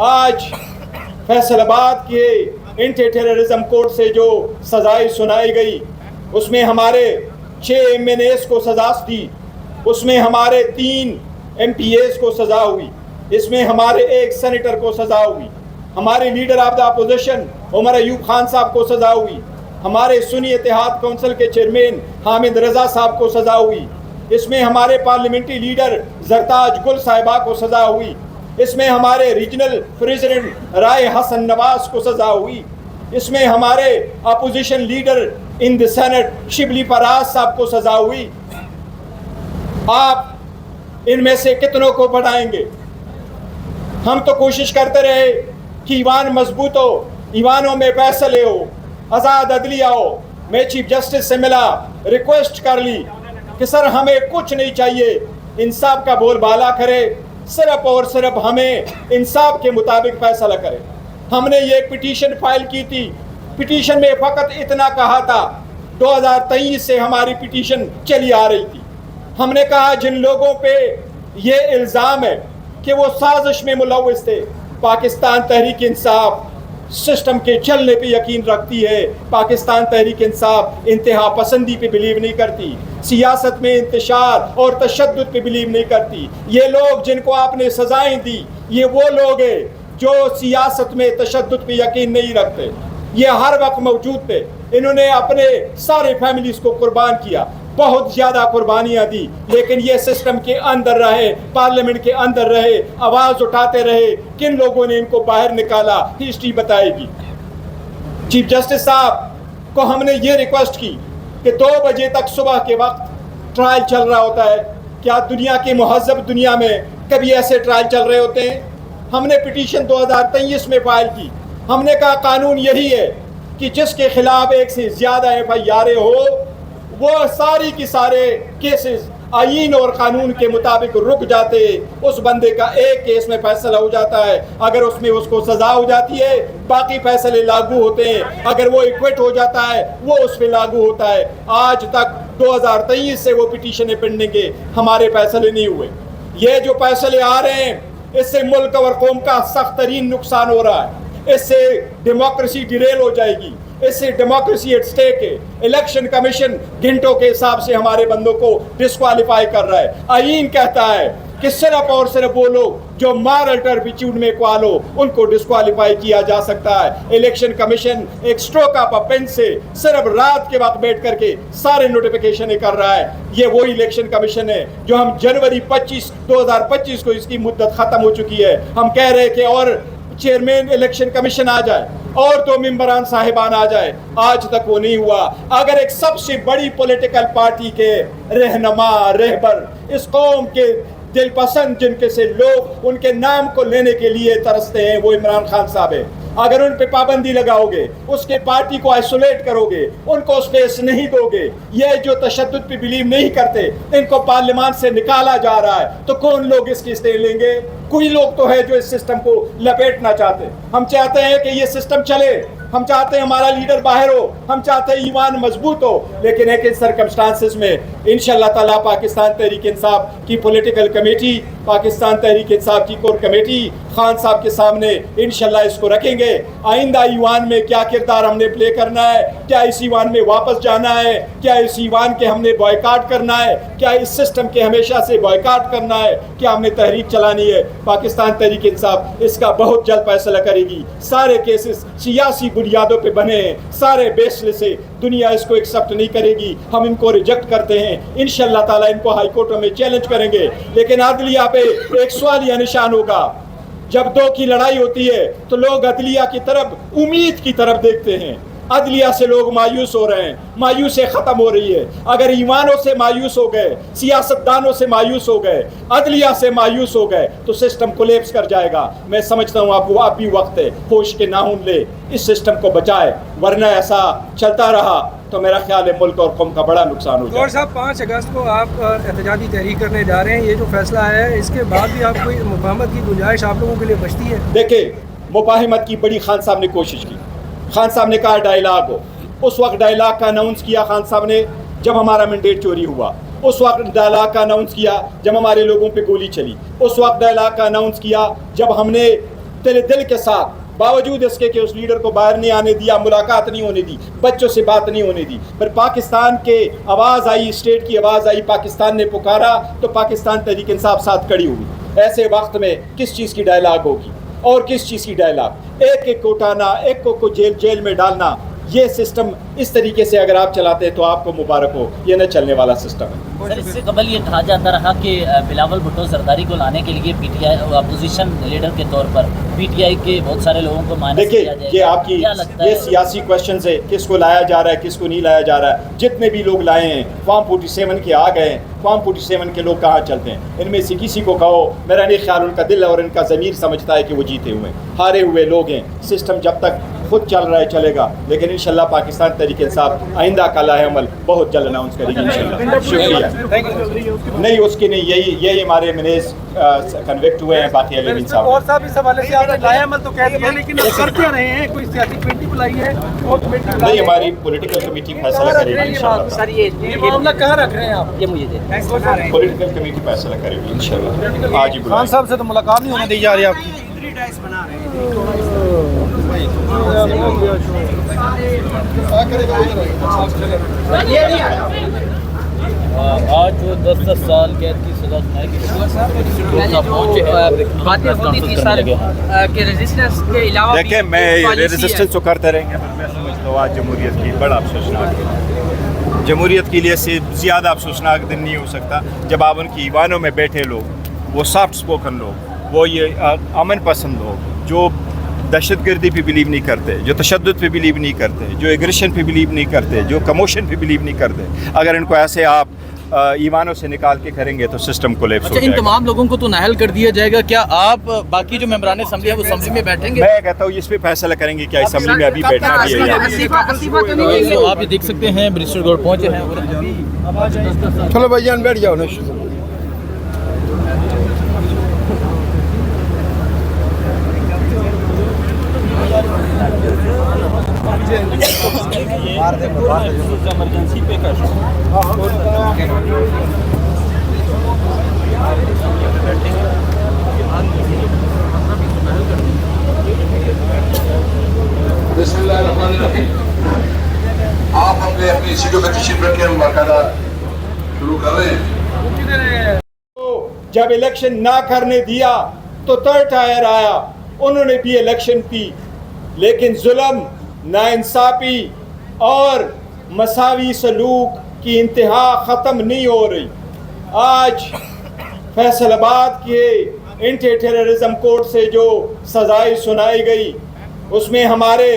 آج فیصل آباد کے اینٹی ٹیررزم کورٹ سے جو سزائیں سنائی گئی اس میں ہمارے 6 MNAs کو سزا دی، اس میں ہمارے 3 MPAs کو سزا ہوئی، اس میں ہمارے 1 سینیٹر کو سزا ہوئی، ہمارے leader of the opposition Omar Ayub Khan صاحب کو سزا ہوئی، ہمارے سنی اتحاد کونسل کے چیئرمین حامد رضا صاحب کو سزا ہوئی، اس میں ہمارے پارلیمنٹری لیڈر زرتاج گل صاحبہ کو سزا ہوئی، اس میں ہمارے ریجنل پریزیڈنٹ رائے حسن نواز کو سزا ہوئی، اس میں ہمارے opposition leader in the senate Shibli Faraz صاحب کو سزا ہوئی۔ آپ ان میں سے کتنوں کو بڑھائیں گے؟ ہم تو کوشش کرتے رہے کہ ایوان مضبوط ہو، ایوانوں میں فیصلے ہو، آزاد عدلیہ ہو۔ میں چیف جسٹس سے ملا، ریکویسٹ کر لی کہ سر ہمیں کچھ نہیں چاہیے، انصاف کا بول بالا کرے، صرف اور صرف ہمیں انصاف کے مطابق فیصلہ کرے۔ ہم نے یہ ایک پٹیشن فائل کی تھی، پٹیشن میں فقط اتنا کہا تھا، 2023 سے ہماری پٹیشن چلی آ رہی تھی، ہم نے کہا جن لوگوں پہ یہ الزام ہے کہ وہ سازش میں ملوث تھے، پاکستان تحریک انصاف سسٹم کے چلنے پہ یقین رکھتی ہے، پاکستان تحریک انصاف انتہا پسندی پہ بلیو نہیں کرتی، سیاست میں انتشار اور تشدد پہ بلیو نہیں کرتی۔ یہ لوگ جن کو آپ نے سزائیں دی، یہ وہ لوگ ہیں جو سیاست میں تشدد پہ یقین نہیں رکھتے، یہ ہر وقت موجود تھے، انہوں نے اپنے سارے فیملیز کو قربان کیا، بہت زیادہ قربانیاں دی، لیکن یہ سسٹم کے اندر رہے، پارلیمنٹ کے اندر رہے، آواز اٹھاتے رہے۔ کن لوگوں نے ان کو باہر نکالا، ہسٹری بتائے گی۔ چیف جسٹس صاحب کو ہم نے یہ ریکویسٹ کی کہ 2 بجے تک صبح کے وقت ٹرائل چل رہا ہوتا ہے، کیا دنیا کی مہذب دنیا میں کبھی ایسے ٹرائل چل رہے ہوتے ہیں؟ ہم نے پٹیشن 2023 میں فائل کی، ہم نے کہا قانون یہی ہے کہ جس کے خلاف 1 سے زیادہ FIR ہو وہ ساری کی سارے کیسز آئین اور قانون کے مطابق رک جاتے، اس بندے کا ایک کیس میں فیصلہ ہو جاتا ہے، اگر اس میں اس کو سزا ہو جاتی ہے باقی فیصلے لاگو ہوتے ہیں، اگر وہ ایکوٹ ہو جاتا ہے وہ اس پہ لاگو ہوتا ہے۔ آج تک 2023 سے وہ پٹیشنیں پینڈنگ ہے، ہمارے فیصلے نہیں ہوئے۔ یہ جو فیصلے آ رہے ہیں اس سے ملک اور قوم کا سخت ترین نقصان ہو رہا ہے، اس سے ڈیموکریسی ڈیریل ہو جائے گی، اس سے ڈیموکریسی ایٹ سٹیک ہے۔ الیکشن کمیشن گھنٹوں کے حساب سے ہمارے بندوں کو ڈسکوالیفائی کر رہا ہے۔ آئین کہتا ہے کہ صرف اور صرف وہ لوگ جو مارل ٹرپیچیوڈ میں اقوال ہو ان کو ڈسکوالیفائی کیا جا سکتا ہے۔ الیکشن کمیشن ایک سٹروک آف اے پین سے صرف رات کے وقت بیٹھ کر کے سارے نوٹیفیکیشن کر رہا ہے۔ یہ وہی الیکشن کمیشن ہے جو ہم جنوری 2025 کو اس کی مدت ختم ہو چکی ہے، ہم کہہ رہے کہ اور چیئرمین الیکشن کمیشن آ جائے اور 2 ممبران صاحبان آ جائے، آج تک وہ نہیں ہوا۔ اگر ایک سب سے بڑی پولیٹیکل پارٹی کے رہنما، رہبر، اس قوم کے دل پسند جن کے سے لوگ ان کے نام کو لینے کے لیے ترستے ہیں وہ عمران خان صاحب ہے، اگر ان پہ پابندی لگاؤ گے، اس کے پارٹی کو آئسولیٹ کرو گے، ان کو اسپیس نہیں دو گے، یہ جو تشدد پہ بلیو نہیں کرتے ان کو پارلیمان سے نکالا جا رہا ہے، تو کون لوگ اس کی اسٹینڈ لیں گے؟ کوئی لوگ تو ہے جو اس سسٹم کو لپیٹنا چاہتے ہیں۔ ہم چاہتے ہیں کہ یہ سسٹم چلے، ہم چاہتے ہیں ہمارا لیڈر باہر ہو، ہم چاہتے ہیں ایوان مضبوط ہو، لیکن ایک ان سرکمسٹانسز میں انشاءاللہ تعالیٰ پاکستان تحریک انصاف کی پولیٹیکل کمیٹی، پاکستان تحریک انصاف کی کور کمیٹی خان صاحب کے سامنے انشاءاللہ اس کو رکھیں گے۔ آئندہ ایوان میں کیا کردار ہم نے پلے کرنا ہے، کیا اس ایوان میں واپس جانا ہے، کیا اس ایوان کے ہم نے بائیکاٹ کرنا ہے، کیا اس سسٹم کے ہمیشہ سے بائیکاٹ کرنا ہے، کیا ہم نے تحریک چلانی ہے، پاکستان تحریک انصاف اس کا بہت جلد فیصلہ کرے گی۔ سارے کیسز سیاسی بنیادوں پہ بنے ہیں، سارے بیس سے دنیا اس کو ایکسپٹ نہیں کرے گی، ہم ان کو ریجیکٹ کرتے ہیں، انشاءاللہ تعالیٰ ان کو ہائی کورٹوں میں چیلنج کریں گے۔ لیکن عدلیہ پہ ایک سوالیہ نشان ہوگا، جب 2 کی لڑائی ہوتی ہے تو لوگ عدلیہ کی طرف امید کی طرف دیکھتے ہیں، عدلیہ سے لوگ مایوس ہو رہے ہیں، مایوسی ختم ہو رہی ہے۔ اگر ایوانوں سے مایوس ہو گئے، سیاستدانوں سے مایوس ہو گئے، عدلیہ سے مایوس ہو گئے تو سسٹم کولیپس کر جائے گا۔ میں سمجھتا ہوں آپ کو اب بھی وقت ہے، ہوش کے ناخن لے، اس سسٹم کو بچائے، ورنہ ایسا چلتا رہا تو میرا خیال ہے ملک اور قوم کا بڑا نقصان ہو جائے گا۔ اور صاحب 5 اگست کو آپ احتجاجی تحریک کرنے جا رہے ہیں، یہ جو فیصلہ ہے اس کے بعد بھی آپ کوئی مفاہمت کی گنجائش آپ لوگوں کے لیے بچتی ہے؟ دیکھیں، مفاہمت کی بڑی خان صاحب نے کوشش کی، خان صاحب نے کہا ڈائیلاگ ہو، اس وقت ڈائیلاگ کا اناؤنس کیا خان صاحب نے جب ہمارا مینڈیٹ چوری ہوا، اس وقت ڈائیلاگ کا اناؤنس کیا جب ہمارے لوگوں پہ گولی چلی، اس وقت ڈائیلاگ کا اناؤنس کیا جب ہم نے دل کے ساتھ، باوجود اس کے کہ اس لیڈر کو باہر نہیں آنے دیا، ملاقات نہیں ہونے دی، بچوں سے بات نہیں ہونے دی، پھر پاکستان کے آواز آئی، اسٹیٹ کی آواز آئی، پاکستان نے پکارا تو پاکستان تحریک انصاف ساتھ کھڑی ہوئی۔ ایسے وقت میں کس چیز کی ڈائلاگ ہوگی اور کس چیز کی ڈائلاگ؟ ایک ایک کو اٹھانا، ایک کو جیل میں ڈالنا، یہ سسٹم اس طریقے سے اگر آپ چلاتے ہیں تو آپ کو مبارک ہو، یہ نہ چلنے والا سسٹم ہے۔ سر اس سے قبل یہ کہا جاتا رہا کہ بلاول بھٹو زرداری کو لانے کے لیے P T I opposition leader کے طور پر پی ٹی آئی کے بہت سارے لوگوں کو مائنس کیا جائے گا۔ دیکھیے، یہ آپ کی یہ سیاسی کویشچنز ہے، کس کو لایا جا رہا ہے، کس کو نہیں لایا جا رہا ہے۔ جتنے بھی لوگ لائے ہیں فارم 47 کے آ گئے ہیں، فارم 47 کے لوگ کہاں چلتے ہیں؟ ان میں سے کسی کو کہو، میرا نہیں خیال ان کا دل اور ان کا ضمیر سمجھتا ہے کہ وہ جیتے ہوئے ہیں، ہارے ہوئے لوگ ہیں۔ سسٹم جب تک خود چل رہا ہے چلے گا، لیکن انشاءاللہ پاکستان تحریک انصاف آئندہ کا لاہ عمل بہت جلد اناؤنس کرے گی انشاءاللہ۔ شکریہ۔ نہیں اس کی نہیں، یہی ہمارے منیز کنوکٹ ہوئے ہیں، باقی علیم صاحب اور صاحب اس حوالے سے آپ نے لایا عمل تو کہہ دیا، لیکن کر کیا رہے ہیں؟ کوئی سیاسی کمیٹی بلائی ہے اور کمیٹی نہیں، ہماری پولیٹیکل کمیٹی فیصلہ کرے گی انشاءاللہ۔ سر یہ معاملہ کہاں رکھ رہے ہیں آپ؟ یہ مجھے دے پولیٹیکل کمیٹی فیصلہ کرے گی انشاءاللہ۔ آج ہی خان صاحب سے تو ملاقات نہیں ہونے دی جا رہی آپ کی۔ آج جو 10 سال قید کی سزا سنائی باتیں ہوتی تھی سر کہ ریزسٹنس کے علاوہ دیکھیں، میں ریزسٹنس تو کرتے رہیں گے، میں سمجھتا ہوں آج جمہوریت کی بڑا افسوسناک دن، جمہوریت کے لیے سے زیادہ افسوسناک دن نہیں ہو سکتا جب آپ ان کی ایوانوں میں بیٹھے لوگ، وہ سافٹ سپوکن لوگ، وہ یہ امن پسند لوگ جو دہشت گردی پہ بلیو نہیں کرتے، جو تشدد پہ بلیو نہیں کرتے، جو ایگریشن پہ بلیو نہیں کرتے، جو کموشن پہ بلیو نہیں کرتے، اگر ان کو ایسے آپ ایمانوں سے نکال کے کریں گے تو سسٹم کولیپس ہو جائے ان گا۔ تمام لوگوں کو تو نااہل کر دیا جائے گا، کیا آپ باقی جو ممبران اسمبلی ہیں وہ اسمبلی میں بیٹھیں گے؟ میں کہتا ہوں اس پہ فیصلہ کریں گے، کیا اسمبلی میں ابھی بیٹھنا بھی ہے یا نہیں۔ تو آپ یہ دیکھ سکتے ہیں برسٹر گوڑ پہنچے ہیں۔ چلو بھائی جان بیٹھ جاؤ نا۔ بسم اللہ الرحمن الرحیم۔ آپ اپنی سیٹوں پہ تشریف رکھیں، ہم باقاعدہ شروع کر رہے ہیں۔ جب الیکشن نہ کرنے دیا تو تھرڈ ٹائر آیا، انہوں نے بھی الیکشن کی، لیکن ظلم، ناانصافی اور مساوی سلوک کی انتہا ختم نہیں ہو رہی۔ آج فیصل آباد کے اینٹی ٹیررزم کورٹ سے جو سزائیں سنائی گئی، اس میں ہمارے